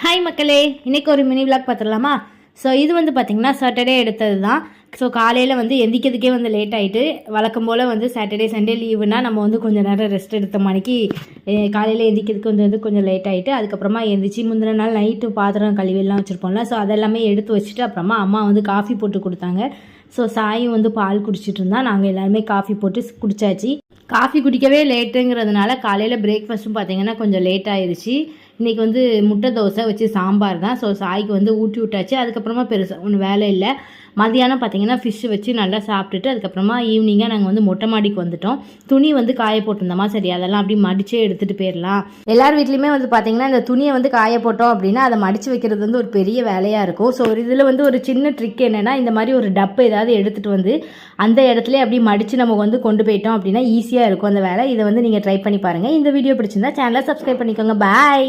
Hi மக்களே, இன்றைக்கி ஒரு மினி விளாக் பார்த்துடலாமா? ஸோ இது வந்து பார்த்திங்கன்னா சாட்டர்டே எடுத்தது தான். ஸோ காலையில் வந்து எந்திக்கிறதுக்கே வந்து லேட் ஆகிட்டு, வழக்கம் போல் வந்து சாட்டர்டே சண்டே லீவுனா நம்ம வந்து கொஞ்சம் நேரம் ரெஸ்ட் எடுத்த மணிக்கு காலையில் எந்திக்கிறதுக்கு வந்து கொஞ்சம் லேட் ஆகிட்டு, அதுக்கப்புறமா எந்திரிச்சு முந்தின நாள் நைட்டு பாத்திரம் கழுவியெல்லாம் வச்சுருப்போம்ல, ஸோ அதெல்லாமே எடுத்து வச்சுட்டு அப்புறமா அம்மா வந்து காஃபி போட்டு கொடுத்தாங்க. ஸோ சாயும் வந்து பால் குடிச்சிட்டு இருந்தா, நாங்கள் எல்லாருமே காஃபி போட்டு குடித்தாச்சு. காஃபி குடிக்கவே லேட்டுங்கிறதுனால காலையில் பிரேக்ஃபாஸ்ட்டும் பார்த்திங்கன்னா கொஞ்சம் லேட் ஆயிடுச்சு. இன்றைக்கி வந்து முட்டை தோசை வச்சு சாம்பார் தான். ஸோ சாய்க்கு வந்து ஊட்டி விட்டாச்சு. அதுக்கப்புறமா பெருசாக ஒன்றும் வேலை இல்லை. மதியானம் பார்த்திங்கன்னா ஃபிஷ்ஷு வச்சு நல்லா சாப்பிட்டுட்டு அதுக்கப்புறமா ஈவினிங்காக நாங்கள் வந்து மொட்டை மாடிக்கு வந்துட்டோம். துணி வந்து காய போட்டிருந்தோமா, சரி அதெல்லாம் அப்படி மடிச்சே எடுத்துகிட்டு போயிடலாம். எல்லார் வீட்லேயுமே வந்து பார்த்திங்கன்னா இந்த துணியை வந்து காய போட்டோம் அப்படின்னா அதை மடித்து வைக்கிறது வந்து ஒரு பெரிய வேலையாக இருக்கும். ஸோ ஒரு இதில் வந்து ஒரு சின்ன ட்ரிக் என்னென்னா, இந்த மாதிரி ஒரு டப்பு ஏதாவது எடுத்துகிட்டு வந்து அந்த இடத்துல அப்படி மடித்து நம்ம வந்து கொண்டு போயிட்டோம் அப்படின்னா ஈஸியாக இருக்கும் அந்த வேலை. இதை வந்து நீங்கள் ட்ரை பண்ணி பாருங்கள். இந்த வீடியோ பிடிச்சிருந்தா சேனலை சப்ஸ்கிரைப் பண்ணிக்கோங்க. பாய்.